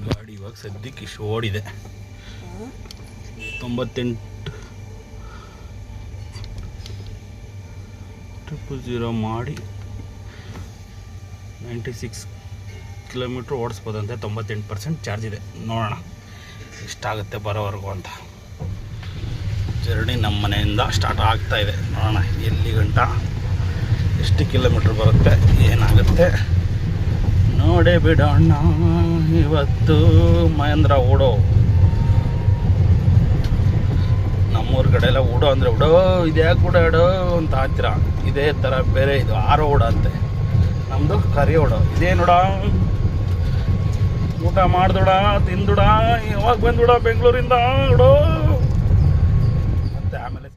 ಗಾಡಿ ಇವಾಗ ಸದ್ಯಕ್ಕೆ ಇಷ್ಟು ಓಡಿದೆ 98 ಮಾಡಿ 96 ಕಿಲೋಮೀಟ್ರ್ ಓಡಿಸ್ಬೋದಂತೆ. 98% ಚಾರ್ಜ್ ಇದೆ. ನೋಡೋಣ ಎಷ್ಟಾಗುತ್ತೆ ಬರೋವರೆಗೂ ಅಂತ. ಜರ್ನಿ ನಮ್ಮ ಮನೆಯಿಂದ ಸ್ಟಾರ್ಟ್ ಆಗ್ತಾಯಿದೆ. ನೋಡೋಣ ಎಲ್ಲಿ ಗಂಟ ಎಷ್ಟು ಕಿಲೋಮೀಟ್ರ್ ಬರುತ್ತೆ, ಏನಾಗುತ್ತೆ ನೋಡೇ ಬಿಡೋಣ ಇವತ್ತು. ಮಹೇಂದ್ರ ಓಡೋ, ನಮ್ಮೂರ ಕಡೆ ಎಲ್ಲ ಓಡೋ ಅಂದರೆ ಓಡೋ, ಇದ್ಯಾಕೆ ಓಡಾಡೋ ಅಂತ ಹತ್ತಿರ. ಇದೇ ಥರ ಬೇರೆ ಇದು ಆರೋ ಓಡ ಅಂತೆ, ನಮ್ಮದು ಕರಿ ಓಡೋ. ಇದೇ ನೋಡ, ಊಟ ಮಾಡ್ದೋಡ, ತಿಂದುಡ, ಯಾವಾಗ ಬಂದುಡ ಬೆಂಗಳೂರಿಂದ ಓಡೋ. ಮತ್ತು ಆಮೇಲೆ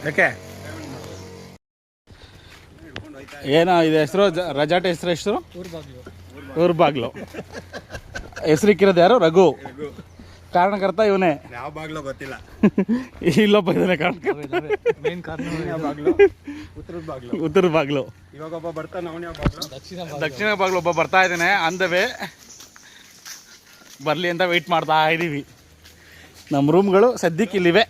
ಯಾಕೆ ಏನೋ ಇದು ಹೆಸರು, ರಜಾಟೆ ಹೆಸರು ಎಷ್ಟು? ಊರ್ಬಾಗ್ಲು. ಹೆಸರಿಕ್ಕಿರೋದು ಯಾರು? ರಘು. ಕಾರಣಕರ್ತ ಇವನೇ. ಯಾವ ಬಾಗ್ಲೋ ಗೊತ್ತಿಲ್ಲ. ಇಲ್ಲೊಬ್ಬ ಇದ್ದಾನೆ ಉತ್ತರ ಬಾಗ್ಲು. ಇವಾಗ ಒಬ್ಬ ಬರ್ತಾನೆ, ಅವನ ಯಾವ ಬಾಗ್ಲು? ದಕ್ಷಿಣ ಬಾಗ್ಲು ಒಬ್ಬ ಬರ್ತಾ ಇದ್ದಾನೆ. ಅಂದವೇ ಬರಲಿ ಅಂತ ವೆಯ್ಟ್ ಮಾಡ್ತಾ ಇದ್ದೀವಿ. ನಮ್ಮ ರೂಮ್ಗಳು ಸದ್ಯಕ್ಕೆ ಇಲ್ಲಿವೆ.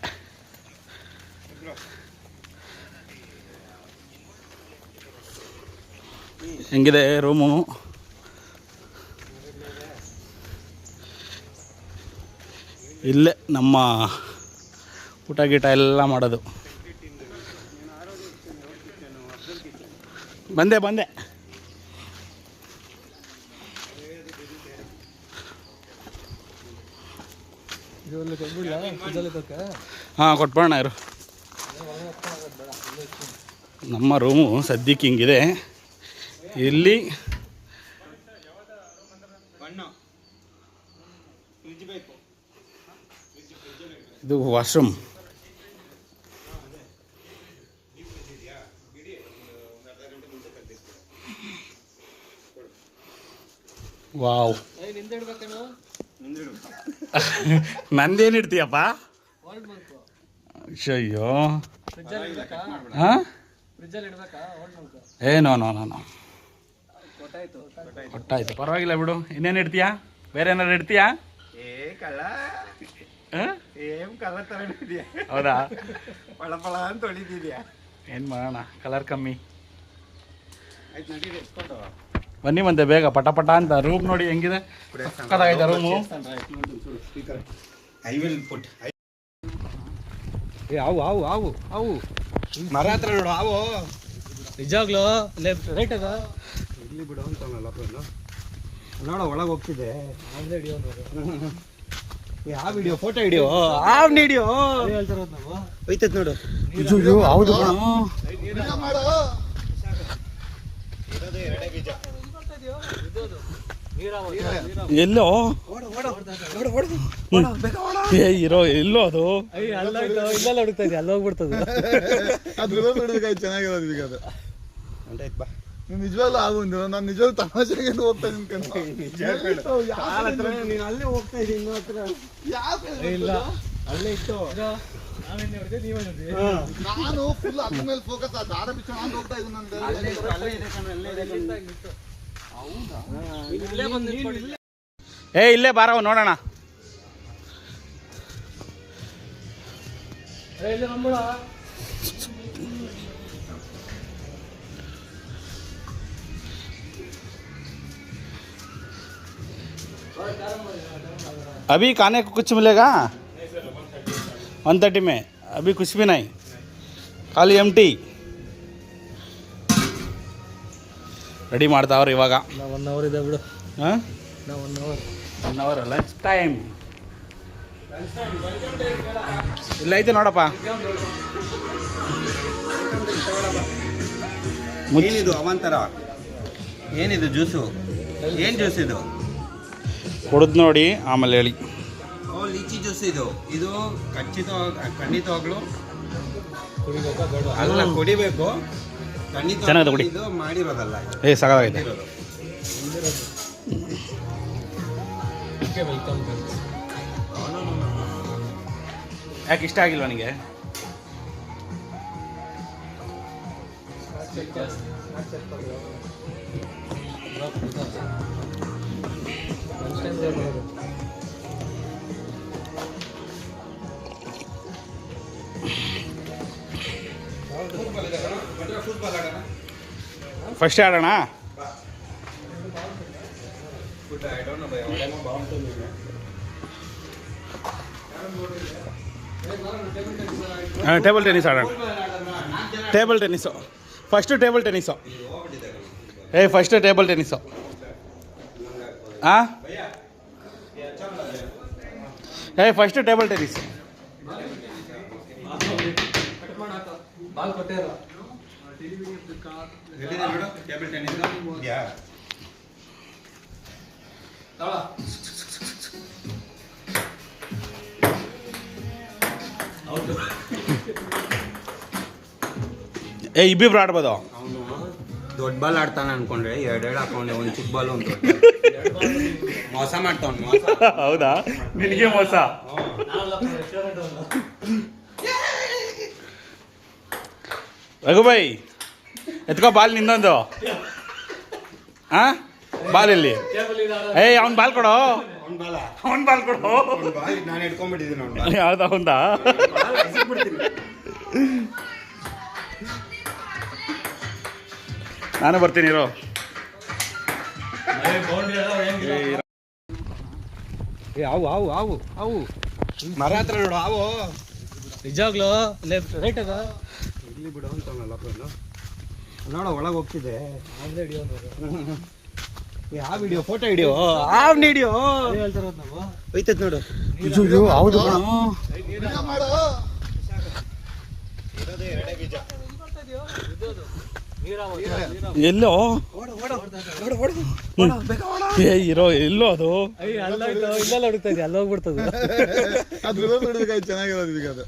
ಹೆಂಗಿದೆ ರೂಮು? ಇಲ್ಲೇ ನಮ್ಮ ಊಟ ಗೀಟ ಎಲ್ಲ ಮಾಡೋದು. ಬಂದೆ ಹಾಂ ಕೊಟ್ಬೋಣ ಇರು. ನಮ್ಮ ರೂಮು ಸದ್ಯಕ್ಕೆ ಹಿಂಗಿದೆ. ಇಲ್ಲಿ ಇದು ವಾಶ್ರೂಮ್. ವಾವ್, ನಂದೇನು ಇಡ್ತೀಯಪ್ಪ? ಅಯ್ಯೋ ಹಾಂ, ನೋ ಕೊಟ್ಟಾಯ್ತು, ಪರವಾಗಿಲ್ಲ ಬಿಡು. ಇನ್ನೇನು ಇಡ್ತೀಯಾ? ಬೇರೆ ಏನಾರು ಇಡ್ತೀಯಾ? ಹೌದಾ? ಏನು ಮಾಡೋಣ, ಕಲರ್ ಕಮ್ಮಿ. ಬನ್ನಿ ಬಂದೆ ಬೇಗ ಪಟ ಅಂತ. ರೂಮ್ ನೋಡಿ ಹೆಂಗಿದೆ, ಸಕ್ಕತ್ತಾಗೈತೆ ರೂಮು. ಅವು ಮರ ಹತ್ರ ನೋಡು, ಅವು ನಿಜವಾಗ್ಲೂ ಲೆಫ್ಟ್ ರೈಟ್ ಅದ ಇಲ್ಲಿ ಬಿಡು ಅಂತಲ್ಲ. ನೋಡ ಒಳಗೆ ಹೋಗ್ತಿದೆ. ಯಾವ ವಿಡಿಯೋ? ಫೋಟೋ ಹಿಡಿಯೋ, ಆವ್ ಹಿಡಿಯೋ ಹೇಳ್ತಾರ ಹೋಯ್ತತ್ ನೋಡು. ಹೌದು ಎಲ್ಲೋ ಇರೋ ಎಲ್ಲೋ ಅದು ಇಲ್ಲೆಲ್ಲ ಹುಡುಕ್ತಾ ಇದೆ, ಅಲ್ಲಿ ಹೋಗ್ಬಿಡ್ತದೆ. ಚೆನ್ನಾಗಿರೋದು ಈಗ ಅದು ಹೊಂಟಾಯ್ತು ಬಾ. ನೀನು ನಿಜವಾಗ್ಲೂ ಆಗುಂದು ನಾನು ನಿಜವಾಗ್ಲೂ ತಮಾಷೆಗೆ ಹೋಗ್ತಾ ಇದ್ದೀನಿ ನೀನು ಅಲ್ಲೇ ಹೋಗ್ತಾ ಇದ್ದೀನಿ ಇನ್ನೂ ಹತ್ರ ಇಲ್ಲ ಅಲ್ಲೇ ಇತ್ತು. ನಾನು ಫುಲ್ ಅದ್ರ ಮೇಲೆ ಫೋಕಸ್ ಆ ದಾರ ಬಿಚ್ಚ ನಾನು ಹೋಗ್ತಾ ಇದ್ದೀನಿ ಏ ಇಲ್ಲೇ ಬಾರವ ನೋಡೋಣ. अभी खाने को कुछ मिलेगा 130 में. अभी कुछ भी नहीं, खाली empty. ರೆಡಿ ಮಾಡ್ತಾವ್ರಿ ಇವಾಗ. 1 ಅವರ್ ಇದೆ ಬಿಡು. ಹಾಂ 1 ಅವರ್ ಲಂಚ್ ಟೈಮ್ ಇಲ್ಲ ಐತೆ ನೋಡಪ್ಪ. ಏನಿದು ಅವಂತರ? ಏನಿದು ಜ್ಯೂಸು? ಏನು ಜ್ಯೂಸ್ ಇದು? ಕುಡಿದು ನೋಡಿ ಆಮೇಲೆ ಹೇಳಿ. ಓ ಲೀಚಿ ಜ್ಯೂಸ್ ಇದು. ಇದು ಖಂಡಿತವಾಗ್ಲೂ ಅಲ್ಲ ಕುಡಿಬೇಕು. ಚೆನ್ನಾಗಿದೆ ಕುಡಿ. ಇದು ಮಾಡಿರೋದಲ್ಲ. ಏ ಸಾಕಾಗೈತೆ. ಯಾಕೆ ಇಷ್ಟ ಆಗಿಲ್ವ ನನಗೆ? ಫಸ್ಟ್ ಆಡೋಣ. ಟೇಬಲ್ ಟೆನ್ನಿಸ್ ಆಡೋಣ. Table tennis first. Table tennis. First table tennis. ಹಾಂ first table tennis. Table tennis ಇಬ್ಬಿಬ್ರು ಆಡ್ಬೋದು. ಅವನು ದೊಡ್ಡ ಬಾಲ್ ಆಡ್ತಾನೆ ಅನ್ಕೊಂಡ್ರೆ ಎರಡೆರಡು ಹಾಕೊಂಡೆ. ಒಂದು ಚಿಕ್ಕ ಬಾಲ್ ಒಂದು ಮೋಸ ಮಾಡ್ತಾವ್. ಹೌದಾ? ನಿನಗೆ ಮೋಸ. ರಘುಬಾಯಿ ಎತ್ಕೋ ಬಾಲ್ ನಿಂದೊಂದು. ಹಾಂ ಬಾಲ್ ಇಲ್ಲಿ. ಅವ್ನು ಬಾಲ್ ಕೊಡೋ. ಅವ್ನು ಬಾಲ್ ಕೊಡೋ. ನಾನು ಇಟ್ಕೊಂಡ್ಬಿಟ್ಟಿದ್ದೀನಿ. ಯಾವ್ದು ಅವಂದಾ? ನಾನು ಬರ್ತೀನಿ ಇರೋ. ಅವು ಅವು ಅವು ಅವು ಮರ ಹತ್ರ ನೋಡು. ಅವು ನಿಜವಾಗ್ಲೂ ಲೆಫ್ಟ್ ರೈಟ್ ಅದ ಇಲ್ಲಿ ಬಿಡು ಅಂತವನಲ್ಲ ನೋಡ ಒಳಗೆ ಹೋಗ್ತಿದೆ. ಯಾವ ವಿಡಿಯೋ? ಫೋಟೋ ಹಿಡಿಯೋ. ಆವ್ ಹಿಡಿಯೋ ಹೇಳ್ತಾರದ್ ನಾವು ಹೋಯ್ತೈತ್ ನೋಡು. ಹೌದು ಮಾಡು. ಎಲ್ಲೋ ಇರೋ ಎಲ್ಲೋ ಅದು ಇಲ್ಲೆಲ್ಲ ಹುಡುಕ್ತಾ ಇದೆ. ಅಲ್ಲಿ ಹೋಗ್ಬಿಡ್ತದೆ. ಅದ್ರ ಬಿಡ್ಬೇಕಾಯ್ತು. ಚೆನ್ನಾಗಿರೋದು ಈಗ ಅದು.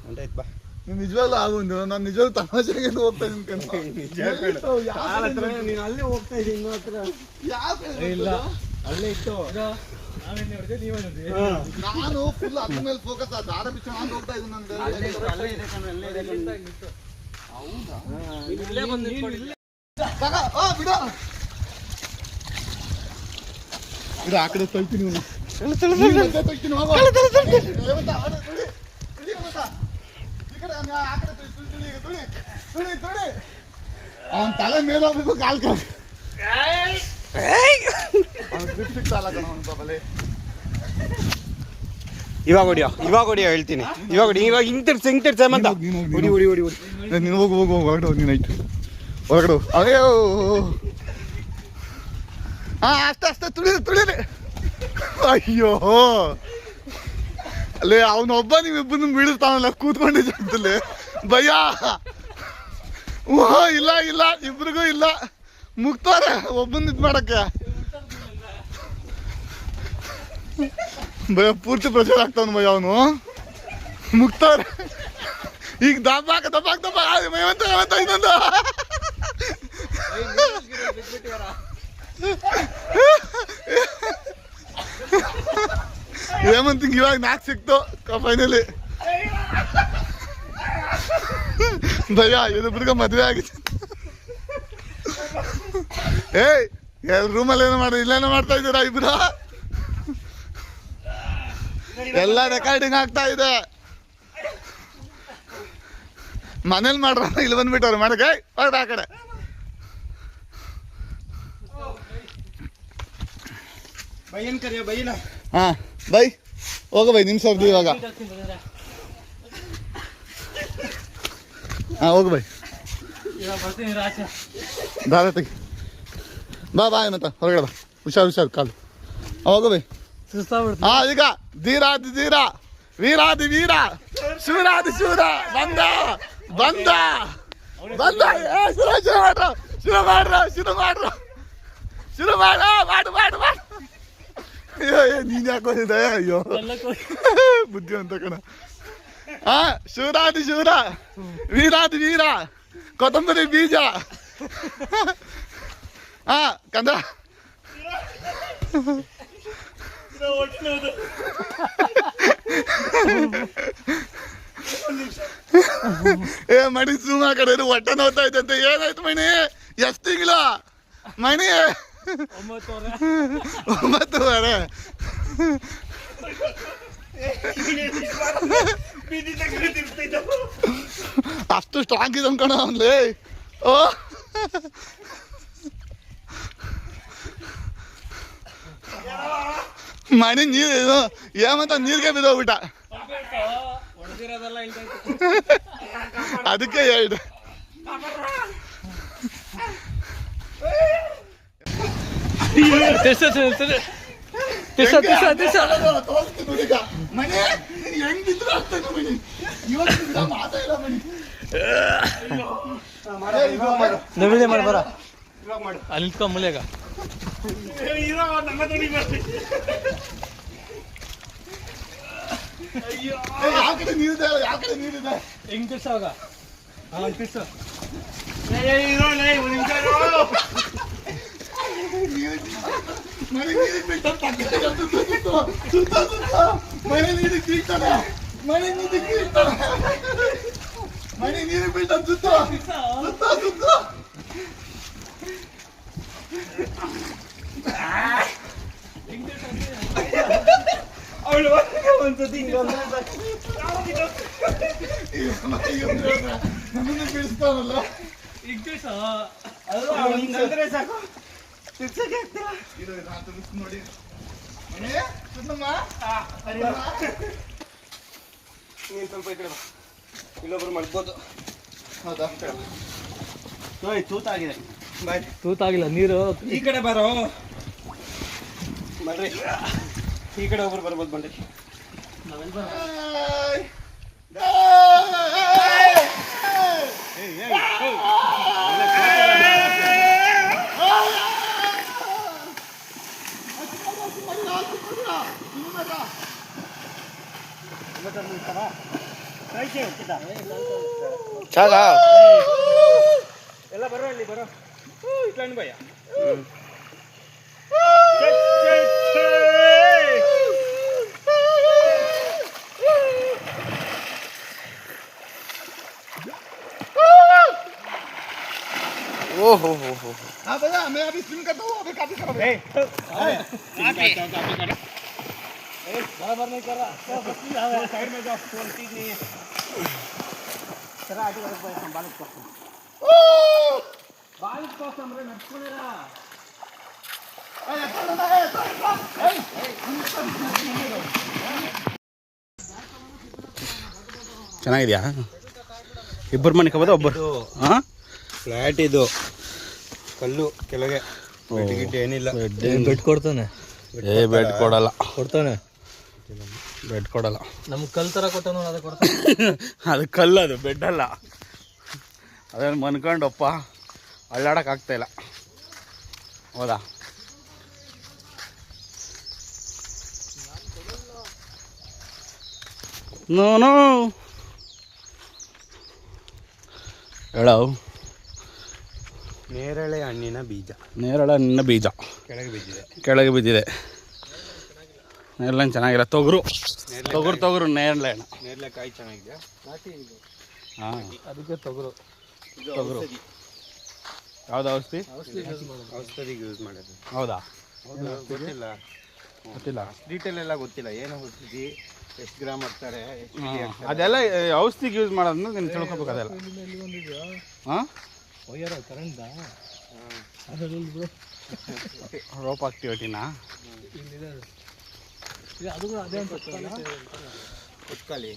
ಹೊಂಟಾಯ್ತು ಬಾ. ನೀನು ನಿಜವಾಗ್ಲೂ ಆಗುಂದು ನಾನು ನಿಜವಾಗ್ಲೂ ತಮಾಷೆಗೆ ಹೋಗ್ತಾ ಇದ್ದೀನಿ ನೀನು ಅಲ್ಲೇ ಹೋಗ್ತಾ ಇದ್ದೀನಿ ಇನ್ನೂ ಹತ್ರ ಇಲ್ಲ ಅಲ್ಲೇ ಇತ್ತು. ನಾನು ಫುಲ್ ಅದ್ರ ಮೇಲೆ ಫೋಕಸ್ ಆ ದಾರ ಬಿಚ್ಚ ನಾನು ಹೋಗ್ತಾ ಇದ್ದೀನಿ ಇದು ಆ ಕಡೆ ತಳ್ತೀನಿ ಅವನ ತಲೆ ಮೇಲೆ ಹೋಗ್ಬೇಕು. ಕಾಲ್ ಕಾಲ್ ಇವಾಗ ಹೊಡಿಯೋ ಹೇಳ್ತೀನಿ. ಇವಾಗ ಹಿಂಗ್ ತಿರ್ಸ ಅಂತ ಹೊಡಿ ಹೊಡಿ ಹೊಡಿ ಹೊಡಿ. ನೀನು ಹೋಗು ಹೊರಗಡೆ ಹೋಗಿ. ನೀನು ಆಯ್ತು ಹೊರಗಡೆ ಹೋಗು. ಅಯ್ಯೋ ಅಷ್ಟೇ ತುಳಿರಿ. ಅಯ್ಯೋ ಅಲ್ಲೇ ಅವನೊಬ್ಬ ನೀವಿಬ್ಬನ ಬೀಳಿಸ್ತಾನಲ್ಲ ಕೂತ್ಕೊಂಡೆ ಜಾಗದಲ್ಲಿ. ಭಯ ಇಲ್ಲ ಇಬ್ರಿಗೂ ಇಲ್ಲ. ಮುಗ್ತಾರೆ ಒಬ್ಬನ ಇದು ಮಾಡಕ್ಕೆ. ಭಯ ಪೂರ್ತಿ ಪ್ರೆಷರ್ ಆಗ್ತಾವನು ಭಯ. ಅವನು ಮುಗ್ತಾರೆ ಈಗ. ದಬ್ಬಾಕ ಇನ್ನೊಂದು ಹೇಮಂತ್ ಇವಾಗ 4 ಸಿಕ್ತು ಫೈನಲಿ. ಭಯ ಇಬ್ಬರಿಗ ಮದುವೆ ಆಗಿತ್ತು. ಏಯ್ ರೂಮಲ್ಲಿ ಏನೋ ಮಾಡಿ ಇಲ್ಲೇನೋ ಮಾಡ್ತಾ ಇದ್ದೀರಾ ಇಬ್ರು? ಎಲ್ಲ ರೆಕಾರ್ಡಿಂಗ್ ಆಗ್ತಾ ಇದೆ. ಮನೇಲಿ ಮಾಡ್ರ ಇಲ್ಲಿ ಬಂದ್ಬಿಟ್ಟವ್ರು ಮಾಡಕ್ಕೆ ಹೊರಡ ಆ ಕಡೆ. ಹಾ ಬೈ ಹೋಗ ಬೈ ನಿಮಿಷ ಇವಾಗ. ಹಾ ಹೋಗು ಬೈ ದಾದ ತೆಗಿ ಬಾ ಏನಂತ ಹೊರಗಡೆ ಬಾ. ಹುಷಾರು ಕಾಲು ಹೋಗು ಬೈ. ಹಾ ಈಗ ಧೀರಾದಿ ಧೀರ ವೀರಾದಿ ವೀರ ಶಿವರಾದಿ ಶಿವರ ಬಂದ ಶುರು ಮಾಡು. ಅಯ್ಯೋ ನೀನ್ ಯಾಕೋದಿದೆ? ಅಯ್ಯೋ ಬುದ್ಧಿ ಅಂತ ಕಣ. ಹಾ ಶಿವರಾದಿ ಶಿವರ ವೀರಾದಿ ವೀರ ಕೊತ್ತಂಬರಿ ಬೀಜ. ಹಾ ಕಂದ ಏ ಮಣಿ ಸುಮ್ಮ ಕಡೆ ಹೊಟ್ಟೆ ನೋಡ್ತಾ ಇದ್ದಂತೆ. ಏನಾಯ್ತು ಮಣಿ? ಎಷ್ಟು ತಿಂಗಳು ಮಣಿ? 9 ಅಷ್ಟು ಸ್ಟ್ರಾಂಗ್ ಇದೆ ಅನ್ಕೋಣ ಅವನ್ಲಿ. ಓ ಮಣಿ ನೀರು ಏಮಂತ ನೀರಿಗೆ ಬಿದ್ದೋಗ್ಬಿಟ್ಟ. ಅದಕ್ಕೆ ಹೇಳ್ದೆ. ಬರ ಅಲ್ಲಿ ನಿಂತ್ಕೊ ಮೂಲೆಗ. ಯಾವ ಕಡೆ ನೀರಿದೆ? ಹೆಂಗ್ ತಿರ್ಸಾಗ ತಿರ್ಸು. ಮನೆ ನೀರಿಗೆ ಬಿಟ್ಟ ಸುತ್ತ ಅವಳು ಒಂದ್ಸತಿ ಬೀಳಿಸ್ತಾನಲ್ಲ ಸಾಕು ನೋಡಿ. ನೀನ್ ಸ್ವಲ್ಪ ಈ ಕಡೆ ಬಾ, ಇಲ್ಲೊಬ್ರು ಮಲ್ಬೋದು. ಹೌದಾ? ತೂತಾಗಿದೆ. ಬಾಯ್ ತೂತಾಗಿಲ್ಲ ನೀರು. ಈ ಕಡೆ ಬರೋ ಬರ್ರಿ, ಈ ಕಡೆ ಒಬ್ರು ಬರ್ಬೋದು ಬನ್ರಿ. ಎಲ್ಲ ಬರೋ ಇಲ್ಲಿ ಬರೋ ಇಟ್ಲಾಂಡ್ ಭಯ. ओहो हाँ भैया मैं अभी स्विम करता हूँ, अभी काफी खराब है। बराबर नहीं कर रहा। साइड में जाओ, कोई चीज नहीं है। चला आगे बढ़ो, संभाल को बालिक को समरे नटकोने रहा। ಚೆನ್ನಾಗಿದ್ಯಾ? ಇಬ್ಬರು ಮನೆ ಕಬದ ಒಬ್ಬರು. ಹಾಂ ಫ್ಲಾಟ್ ಇದು, ಕಲ್ಲು ಕೆಳಗೆ ಬೆಡ್ ಏನಿಲ್ಲ. ಬೆಡ್ ಕೊಡ್ತಾನೆ? ಬೆಡ್ ಕೊಡಲ್ಲ. ಕೊಡ್ತಾನೆ? ಬೆಡ್ ಕೊಡಲ್ಲ. ನಮ್ಗೆ ಕಲ್ ಥರ ಕೊಟ್ಟನು, ಅದು ಕೊಡ್ತಾನೆ. ಅದು ಕಲ್ಲು, ಅದು ಬೆಡ್ ಅಲ್ಲ. ಅದನ್ನು ಮನ್ಕೊಂಡಪ್ಪ ಅಳ್ಳಾಡೋಕ್ಕಾಗ್ತಾಯಿಲ್ಲ. ಹೌದಾ? ನೋ ಹೇಳೋ ನೇರಳೆ ಹಣ್ಣಿನ ಬೀಜ ನೇರಳೆ ಹಣ್ಣಿನ ಬೀಜ ಕೆಳಗೆ ಬಿದ್ದಿದೆ. ನೇರಳೆ ಹಣ್ಣು ಚೆನ್ನಾಗಿಲ್ಲ. ತೊಗರು ನೇರಳೆ ಹಣ್ಣು. ನೇರಳೆಕಾಯಿ ಚೆನ್ನಾಗಿದೆಯಾ? ಹಾಂ, ಅದಕ್ಕೆ ತೊಗರು. ಯಾವ್ದು ಔಷಧಿ? ಔಷಧಿಗೆ ಯೂಸ್ ಮಾಡೋದು. ಹೌದಾ? ಗೊತ್ತಿಲ್ಲ ಡೀಟೇಲ್ ಎಲ್ಲ ಗೊತ್ತಿಲ್ಲ. ಏನು ಔಷಧಿ, ಎಷ್ಟು ಗ್ರಾಮ್ ಹಾಕ್ತಾರೆ, ಅದೆಲ್ಲ ಔಷಧಿಗೆ ಯೂಸ್ ಮಾಡೋದನ್ನ ನೀನು ತಿಳ್ಕೊಬೇಕು. ಅದೆಲ್ಲ ಹಾಂ, ರೋಪ್ ಆಕ್ಟಿವಿಟಿನಾ? ಅದು ಕೂಡ ಅದೇ ಅಂತ ಕುತ್ಕಾಲಿ.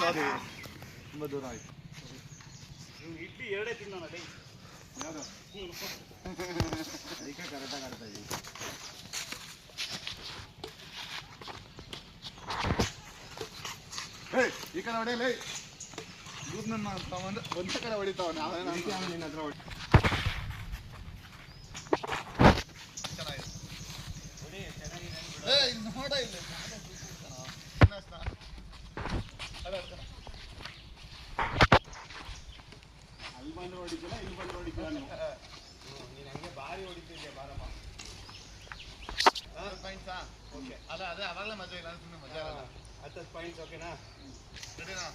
ಸಾರಿ, ತುಂಬ ದೂರ ಆಯ್ತು. ಇಡ್ಲಿ ಎರಡೇ ತಿನ್ನೋಣ ಡೈ. ಅದಕ್ಕೆ ಕರೆಕ್ಟಾಗಿ ಆಡ್ತಾ ಇದ್ದೀವಿ. ಈ ಕಡೆ ಹೊಡೆಯಲೇ ನನ್ನ ತಗೊಂಡು ಒಂದೇ ಕಡೆ ಹೊಡಿತಾವನೆ. ನಿನ್ನ ಹತ್ರ ಹೊಡಿ. ನೋಡ ಇಲ್ಲ ಅಲ್ಲಿ ಬಂದು ಹೊಡಿತಿಲ್ಲ, ಇಲ್ಲಿ ಬಂದು ಹೊಡಿತಿಲ್ಲ. ನೀನು ಹಂಗೆ ಭಾರಿ ಹೊಡಿತಿದ್ದೆ ಬಾರಪ್ಪ. ಪಾಯಿಂಟ್ಸಾ? ಓಕೆ, ಅದೇ ಅವಾಗಲೇ ಮಜಾ ಇಲ್ಲ, ಸುಮ್ಮನೆ ಮಜಾ ಇಲ್ಲ. 10 ಪಾಯಿಂಟ್ಸ್ ಓಕೆನಾ? ರೆಡಿನಾ?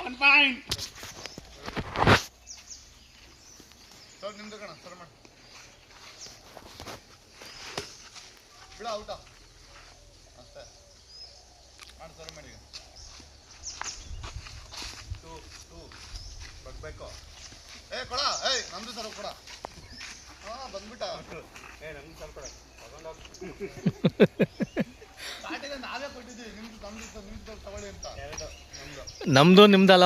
One point. ಸರ್ ನಿಮ್ದು ಕಣ, ಸರ್ ಮಾಡಿ ಬಿಡ ಔಟ ಅಷ್ಟೇ ಮಾಡಿ. ಸರ್ ಮಾಡಿ. ಈಗ 2 ಬಗ್ಬೇಕು. ಕೊಡ. ನಮ್ದು ಸರ್ ಕೊಡ. ಹಾಂ, ಬಂದ್ಬಿಟ್ಟ. ನಮ್ದು ಸ್ವಲ್ಪ ತಗೊಂಡೋಗಿ. ಸ್ಟಾರ್ಟಿಂಗ್ ನಾವೇ ಕೊಟ್ಟಿದ್ದೀವಿ. ನಿಮ್ದು ತಗೊಳ್ಳಿ ಅಂತ. ನಮ್ದು ನಿಮ್ದಲ್ಲ.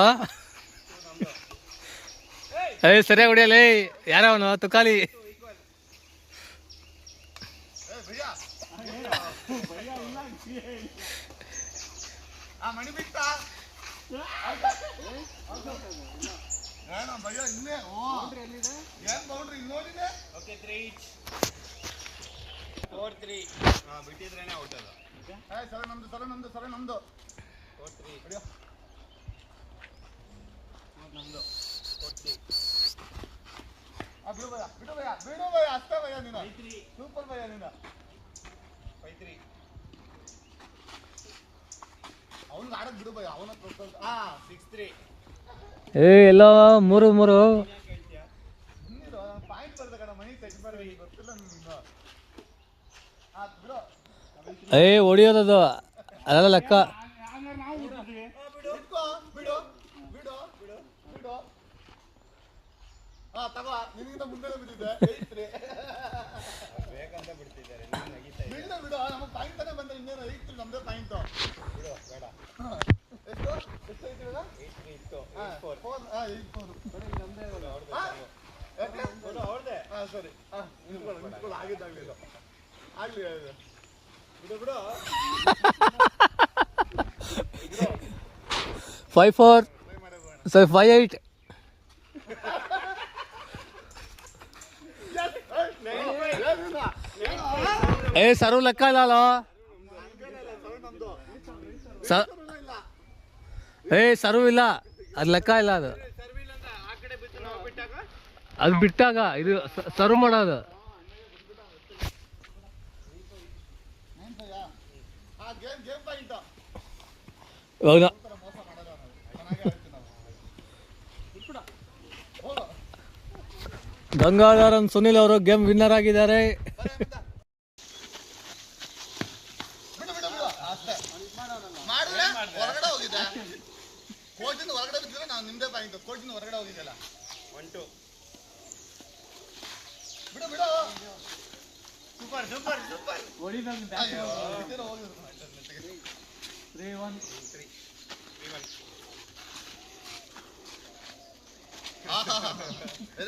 ಸರಿಯಾಗಿ ಹೊಡಿಯಲೇ. ಯಾರವನು ತುಕಾಲಿ? ಮಣಿ ಬಿಟ್ಟ ಭಯ್ಯ ಇನ್ನೇ. ಏನ್ ಬೌಂಡ್ರಿ ಇಲ್ಲಿ ನೋಡಿದೆ. Okay, 3 each. 4-3. ಬಿಟ್ಟಿದ್ರೇನೆ ಔಟ್ ಅದು. ಸರ ನಮ್ದು 4-3. ಹೊಡಿಯೋ. ನಮ್ದು 4-3. ಬಿಡು ಭಯ್ಯ ಅಷ್ಟೇ ಭಯ್ಯ. ನೀನು ಸೂಪರ್ ಭಯ್ಯ. ನೀನು 5-3. ಅವ್ನಿಗೆ ಆಡಕ್ ಬಿಡು ಭಯ್ಯ. ಅವನ 6-3. ಎಲ್ಲ 3-3. ಪಾಯಿಂಟ್ ಬರ್ದ ಕಣ. ಮನಿ ಸೆಟ್ ಮಾಡಿ ಗೊತ್ತಿಲ್ಲ ನಿಮ್ಗೆ. ಬಿಡು ಹೊಡಿಯೋದದು ಅದೆಲ್ಲ ಲೆಕ್ಕ. ಬಿಡು. ತಗೋ, ನಿನಗಿಂತ ಮುಂದೆ ಬಿದ್ದಿದ್ದೆ. ಬೇಕಂತ ಬಿಡ್ತಿದ್ದಾರೆ. ಬಿಡು. ನಮಗೆ ಪಾಯಿಂಟ್ ತಾನೇ ಬಂದ್ರೆ ಇನ್ನೇನು 8 ನಮ್ದೇ ಪಾಯಿಂಟ್. ಬಿಡು, ಬೇಡ. ಎಷ್ಟು ಐತಿ ಇವಾಗ? 8-3 ಇತ್ತು. 8-4. ನಮ್ದೇ ಅವ್ರದ್ದೇ. ಸರಿ. ನಿಂತ್ಕೊಳ್ಳು. ಆಗಿದ್ದಾಗಲಿಲ್ಲ. ಆಗ್ಲಿ. ಬಿಡು. 5-4. ಸರಿ, 5-8. ಸರ್ವ್ ಲೆಕ್ಕ ಇಲ್ಲ. ಸರ್ವ್ ಇಲ್ಲ, ಅದು ಲೆಕ್ಕ ಇಲ್ಲ. ಅದು ಬಿಟ್ಟಾಗ ಇದು ಸರ್ವ್ ಮಾಡೋದು. ಇವಾಗ ಗಂಗಾಧರನ್ ಸುನಿಲ್ ಅವರು ಗೇಮ್ ವಿನ್ನರ್ ಆಗಿದ್ದಾರೆ. ಹೊರಗಡೆ ಹೋಗಿದೆ. ಕೋಚಿಂದ ಹೊರಗಡೆ ಬಿದ್ದರೆ ನಾವು ನಿಮ್ದೇ ಪಾಯಿಂಟ್. ಕೋಚಿಂದ ಹೊರಗಡೆ ಹೋಗಿದ್ದಲ್ಲ. 1-2. ಬಿಡು. ಸೂಪರ್. 3-1. Very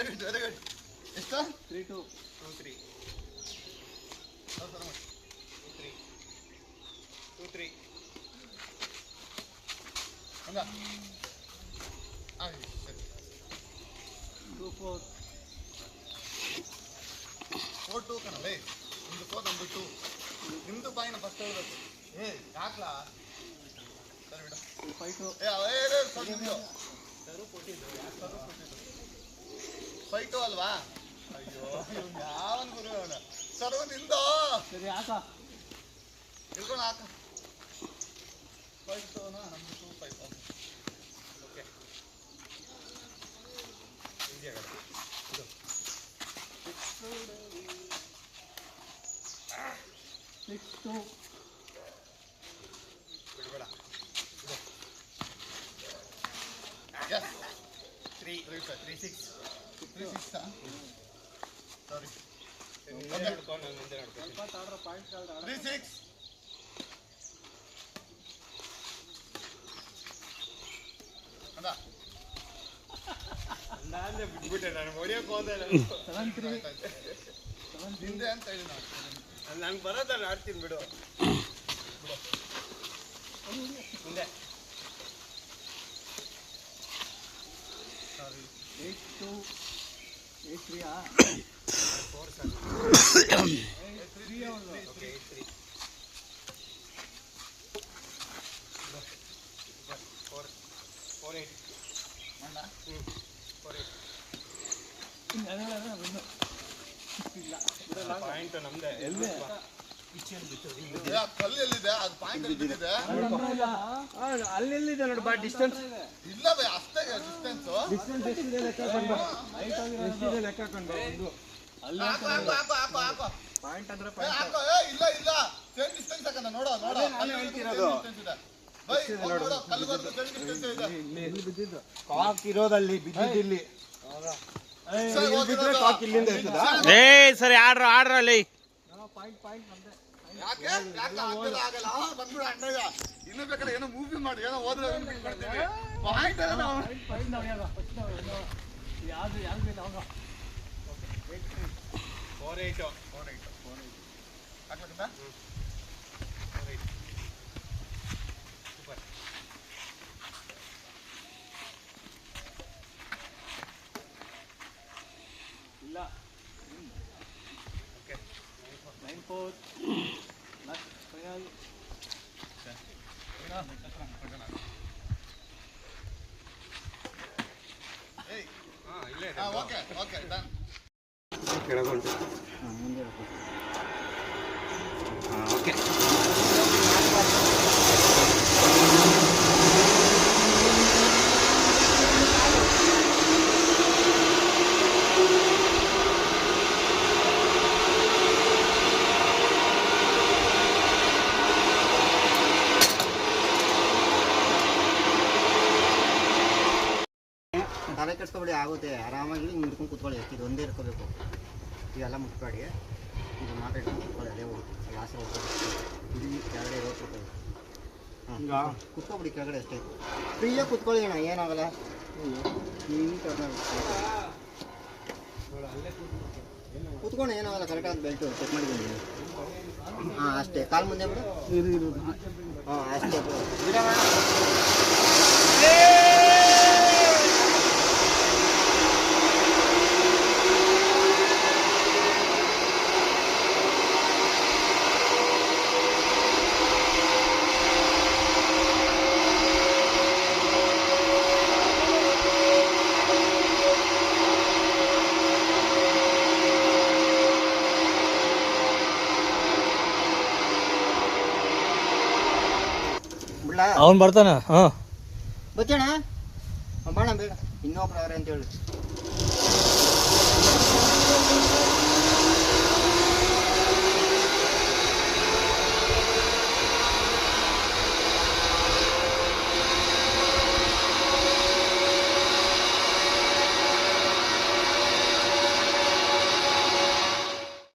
good. ಎಷ್ಟು? 3-2. 2-3. 2-3. ಹಂಗ ಸರಿ 4-2 ಕಣಲೇ ನಿಮ್ದು 4 ನಮ್ದು 2 ನಿಮ್ದು ಬಾಯಿನ ಫಸ್ಟ್ ಹೇಳ್ಬೇಕು ಯಾಕ್ಲಾ ಸರಿ ಬಿಡ ಫೈಟು ಅಲ್ವಾ ಅಯ್ಯೋ ಯಾವನ್ ಗುರು ಅವನ ಸರ್ವ ನಿಂದ ಸರಿ ಹಾಕ ತಿಳ್ಕೊಂಡು ಹಾಕ ಫೈಟು ನಮ್ದು 2 ಫೈಟು ಓಕೆ ಈಸಿ ಆಗತ್ತೆ ಇದು 6-2 ಬಿಡಬೇಡ ಎಸ್ 3-6 ಸಾರಿ 3-6 ಅದ ನಾನು ಬಿಟ್ಬಿಟ್ಟೆ ನಾನು ಹೊಡಿಯೋಕೆ ಹೋದೆ 7-3 ಹಿಂದೆ ಅಂತ ಹೇಳಿ ನಾನು ನಂಗೆ ಬರೋದಲ್ಲ ಆಡ್ತೀನಿ ಬಿಡು ಮುಂದೆ 8-2 8-3 ಪಾಯಿಂಟ್ ನಮ್ದೆ ಕಲ್ಲಲ್ಲಿದೆ ಅದು ಪಾಯಿಂಟ್ ಬಿದ್ದಿದೆ ಅಲ್ಲೆಲ್ಲಿದೆ ನೋಡಿ ಬಾ ಡಿಸ್ಟೆನ್ಸ್ ಇಲ್ಲ ಬೈ ಅಷ್ಟೇ ಡಿಸ್ಟೆನ್ಸ್ ಲೆಕ್ಕ ಹಾಕೊಂಡು ಪಾಯಿಂಟ್ ಅಂದ್ರೆ ಇಲ್ಲ ಇಲ್ಲ ಸೇಮ್ ಡಿಸ್ಟೆನ್ಸ್ ಹಾಕಂದ ನೋಡೋ ನೋಡೋ ಕಾಕ್ ಇರೋದಲ್ಲಿ ಬಿದ್ದಿದ್ದಿಲ್ಲಿ ಬಿದ್ದಿದ್ರೆ ಕಾಕ್ ಇಲ್ಲಿಂದ ಇರ್ತದ ಏ ಸರಿ ಆಡ್ರಲ್ಲಿ ಯಾಕೆ ಆಗಲ್ಲ ಬಂದ್ಬಿಡ ಅಣ್ಣಯ್ಯ ಇನ್ನು ಬೇಕಾದ್ರೆ ಏನೋ ಮೂವಿ ಮಾಡಿ ಏನೋ ಹೋದ್ರೆ ಮಾಡ್ತೀವಿ ಪಾಯಿಂಟ್ ಯಾವ್ದು ಬೇಕು ಅವಾಗ 4-8 ಹಾಕ್ಬೇಕಂತ ಇಲ್ಲ 9-4 ಫೈನಲ್ ಇಲ್ಲೇ ಓಕೆ ಓಕೆ ಡನ್ ಕೆಳಗೊಂಡು ಓಕೆ ತಲೆ ಕೆಡ್ಸ್ಕೊಬೇಡಿ ಆಗುತ್ತೆ ಆರಾಮಾಗಿ ಹಿಂಗೆ ಹಿಡ್ಕೊಂಡು ಕೂತ್ಕೊಳ್ಳಿ ಇದು ಒಂದೇ ಇರ್ಕೋಬೇಕು ಇವೆಲ್ಲ ಮುಟ್ಬೇಡಿ ಇದು ಮಾತಾಡ್ಕೊಂಡು ಕೂತ್ಕೊಳ್ಳಿ ಅದೇ ಹೋಗುತ್ತೆ ಲಾಸ್ಟ್ ಇಲ್ಲಿ ಕೆಳಗಡೆ ಹೋಗ್ಬೇಕು ಹಾಂ ಕೂತ್ಕೊಬಿಡಿ ಕೆಳಗಡೆ ಅಷ್ಟೇ ಫ್ರೀಯಾಗಿ ಕೂತ್ಕೊಳ್ಳಿ ಅಣ್ಣ ಏನಾಗಲ್ಲ ಕೂತ್ಕೊಂಡು ಏನಾಗಲ್ಲ ಕರೆಕ್ಟಾಗಿ ಬೆಲ್ಟು ಚೆಕ್ ಮಾಡಿದ್ದೀನಿ ಹಾಂ ಅಷ್ಟೇ ಕಾಲು ಮುಂದೆ ಬಿಡು ಹಾಂ ಅಷ್ಟೇ ಬಿಡೋಣ ಅವನು ಬರ್ತಾನ ಹಾಂ ಬಚ್ಚೋಣ ಬಾಣ ಬೇಡ ಇನ್ನೊಬ್ರು ಅವ್ರೆ ಅಂತ ಹೇಳಿ